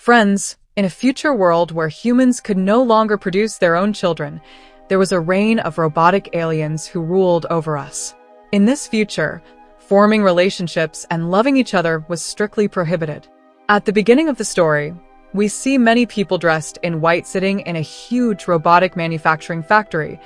Friends, in a future world where humans could no longer produce their own children, there was a reign of robotic aliens who ruled over us. In this future, forming relationships and loving each other was strictly prohibited. At the beginning of the story, we see many people dressed in white sitting in a huge robotic manufacturing factory,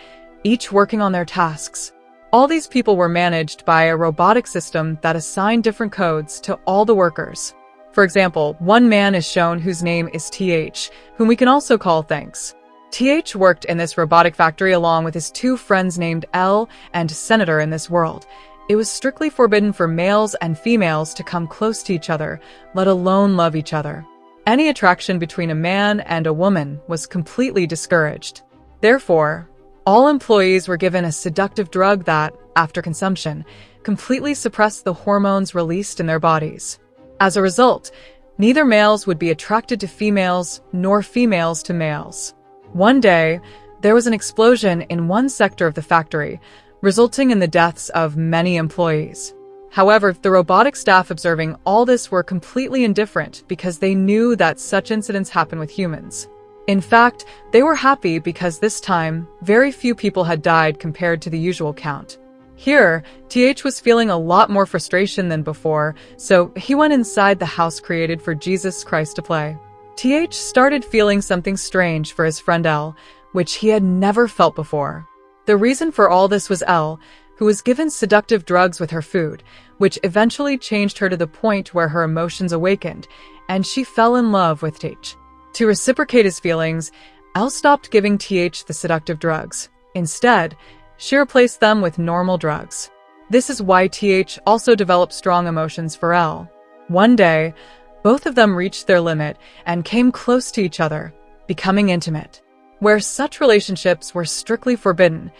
each working on their tasks. All these people were managed by a robotic system that assigned different codes to all the workers. For example, one man is shown whose name is TH, whom we can also call Thanks. TH worked in this robotic factory along with his two friends named L and Senator in this world. It was strictly forbidden for males and females to come close to each other, let alone love each other. Any attraction between a man and a woman was completely discouraged. Therefore, all employees were given a seductive drug that, after consumption, completely suppressed the hormones released in their bodies. As a result, neither males would be attracted to females nor females to males. One day, there was an explosion in one sector of the factory, resulting in the deaths of many employees. However, the robotic staff observing all this were completely indifferent because they knew that such incidents happen with humans. In fact, they were happy because this time, very few people had died compared to the usual count. Here, TH was feeling a lot more frustration than before, so he went inside the house created for Jesus Christ to play. TH started feeling something strange for his friend L, which he had never felt before. The reason for all this was L, who was given seductive drugs with her food, which eventually changed her to the point where her emotions awakened, and she fell in love with TH. To reciprocate his feelings, L stopped giving TH the seductive drugs. Instead, she replaced them with normal drugs. This is why TH also developed strong emotions for L. One day, both of them reached their limit and came close to each other, becoming intimate. Where such relationships were strictly forbidden,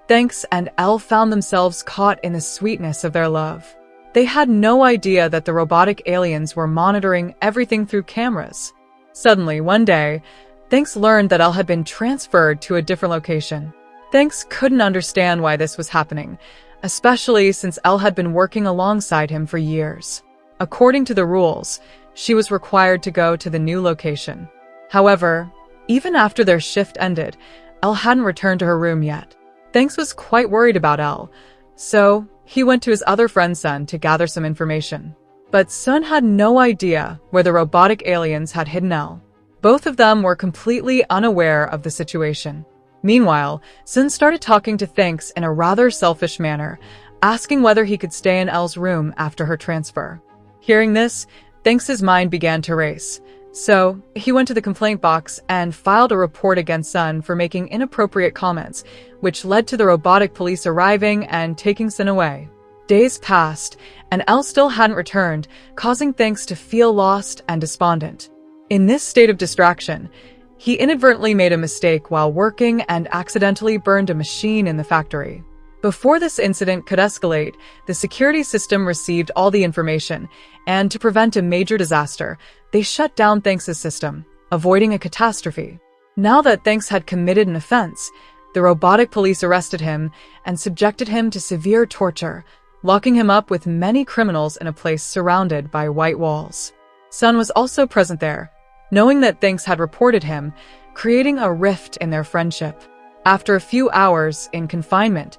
Thanks and L found themselves caught in the sweetness of their love. They had no idea that the robotic aliens were monitoring everything through cameras. Suddenly, one day, Thanks learned that L had been transferred to a different location. Thanks couldn't understand why this was happening, especially since L had been working alongside him for years. According to the rules, she was required to go to the new location. However, even after their shift ended, L hadn't returned to her room yet. Thanks was quite worried about L, so he went to his other friend Sun to gather some information. But Sun had no idea where the robotic aliens had hidden L. Both of them were completely unaware of the situation. Meanwhile, Sun started talking to Thanks in a rather selfish manner, asking whether he could stay in L's room after her transfer. Hearing this, Thanks' mind began to race. So, he went to the complaint box and filed a report against Sun for making inappropriate comments, which led to the robotic police arriving and taking Sun away. Days passed, and L still hadn't returned, causing Thanks to feel lost and despondent. In this state of distraction, he inadvertently made a mistake while working and accidentally burned a machine in the factory. Before this incident could escalate, the security system received all the information, and to prevent a major disaster, they shut down Thanks' system, avoiding a catastrophe. Now that Thanks had committed an offense, the robotic police arrested him and subjected him to severe torture, locking him up with many criminals in a place surrounded by white walls. Sun was also present there, knowing that Thanks had reported him, creating a rift in their friendship. After a few hours in confinement,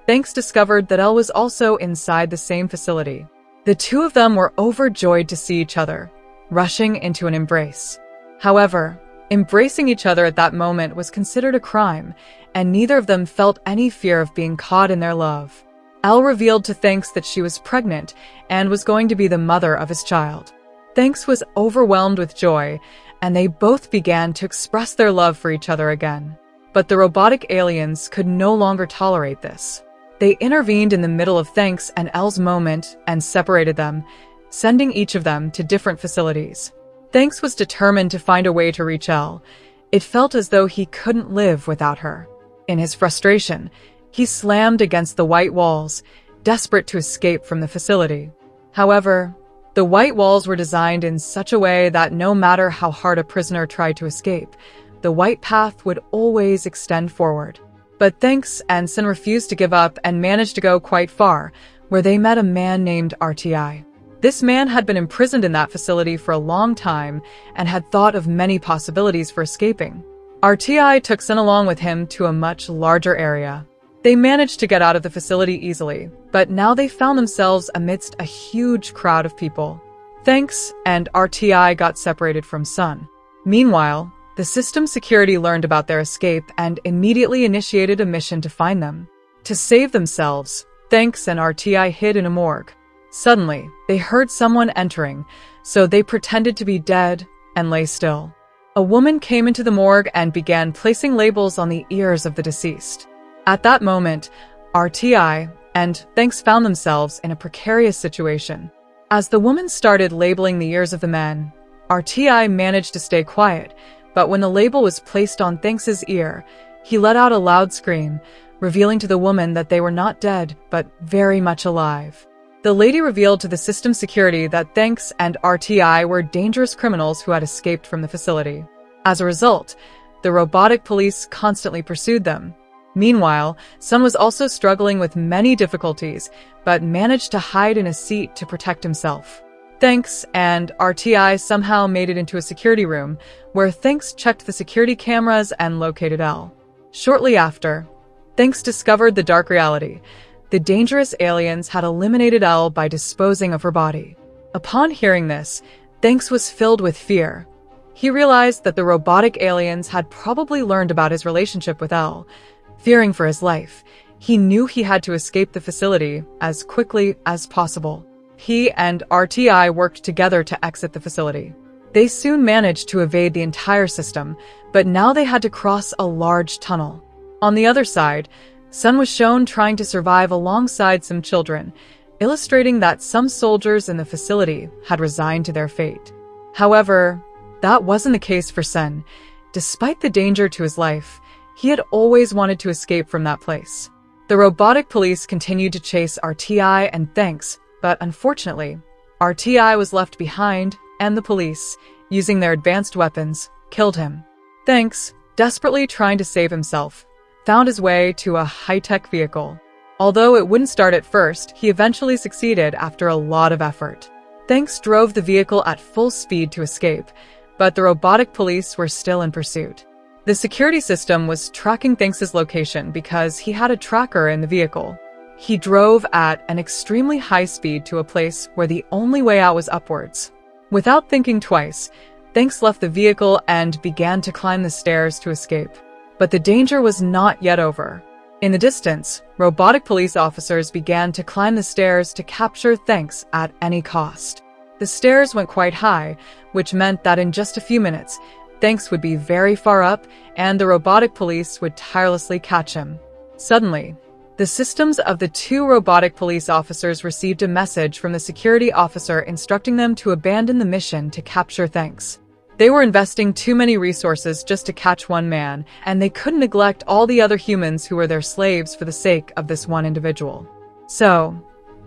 Thanks discovered that L was also inside the same facility. The two of them were overjoyed to see each other, rushing into an embrace. However, embracing each other at that moment was considered a crime, and neither of them felt any fear of being caught in their love. L revealed to Thanks that she was pregnant and was going to be the mother of his child. Thanks was overwhelmed with joy, and they both began to express their love for each other again. But the robotic aliens could no longer tolerate this. They intervened in the middle of Thanks and L's moment and separated them, sending each of them to different facilities. Thanks was determined to find a way to reach L. It felt as though he couldn't live without her. In his frustration, he slammed against the white walls, desperate to escape from the facility. However, the white walls were designed in such a way that no matter how hard a prisoner tried to escape, the white path would always extend forward. But Thanks and Sun refused to give up and managed to go quite far, where they met a man named RTI. This man had been imprisoned in that facility for a long time and had thought of many possibilities for escaping. RTI took Sun along with him to a much larger area. They managed to get out of the facility easily, but now they found themselves amidst a huge crowd of people. Thanks and RTI got separated from Sun. Meanwhile, the system security learned about their escape and immediately initiated a mission to find them. To save themselves, Thanks and RTI hid in a morgue. Suddenly, they heard someone entering, so they pretended to be dead and lay still. A woman came into the morgue and began placing labels on the ears of the deceased. At that moment, RTI and Thanks found themselves in a precarious situation. As the woman started labeling the ears of the men, RTI managed to stay quiet, but when the label was placed on Thanks's ear, he let out a loud scream, revealing to the woman that they were not dead, but very much alive. The lady revealed to the system security that Thanks and RTI were dangerous criminals who had escaped from the facility. As a result, the robotic police constantly pursued them. Meanwhile, Sun was also struggling with many difficulties, but managed to hide in a seat to protect himself. Thanks and RTI somehow made it into a security room, where Thanks checked the security cameras and located Elle. Shortly after, Thanks discovered the dark reality. The dangerous aliens had eliminated Elle by disposing of her body. Upon hearing this, Thanks was filled with fear. He realized that the robotic aliens had probably learned about his relationship with Elle. Fearing for his life, he knew he had to escape the facility as quickly as possible. He and RTI worked together to exit the facility. They soon managed to evade the entire system, but now they had to cross a large tunnel. On the other side, Sun was shown trying to survive alongside some children, illustrating that some soldiers in the facility had resigned to their fate. However, that wasn't the case for Sun. Despite the danger to his life, he had always wanted to escape from that place. The robotic police continued to chase RTI and Thanks, but unfortunately, RTI was left behind, and the police, using their advanced weapons, killed him. Thanks, desperately trying to save himself, found his way to a high-tech vehicle. Although it wouldn't start at first, he eventually succeeded after a lot of effort. Thanks drove the vehicle at full speed to escape, but the robotic police were still in pursuit. The security system was tracking Thanks's location because he had a tracker in the vehicle. He drove at an extremely high speed to a place where the only way out was upwards. Without thinking twice, Thanks left the vehicle and began to climb the stairs to escape. But the danger was not yet over. In the distance, robotic police officers began to climb the stairs to capture Thanks at any cost. The stairs went quite high, which meant that in just a few minutes, Thanks would be very far up and the robotic police would tirelessly catch him. Suddenly, the systems of the two robotic police officers received a message from the security officer instructing them to abandon the mission to capture Thanks. They were investing too many resources just to catch one man, and they couldn't neglect all the other humans who were their slaves for the sake of this one individual. So,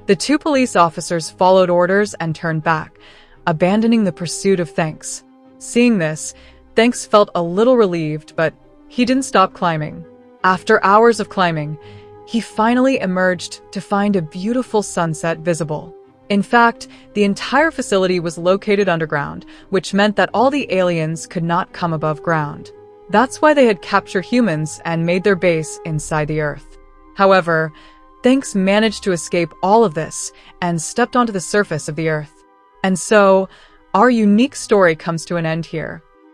the two police officers followed orders and turned back, abandoning the pursuit of Thanks. Seeing this, Thanks felt a little relieved, but he didn't stop climbing. After hours of climbing, he finally emerged to find a beautiful sunset visible. In fact, the entire facility was located underground, which meant that all the aliens could not come above ground. That's why they had captured humans and made their base inside the Earth. However, Thanks managed to escape all of this and stepped onto the surface of the Earth. And so, our unique story comes to an end here.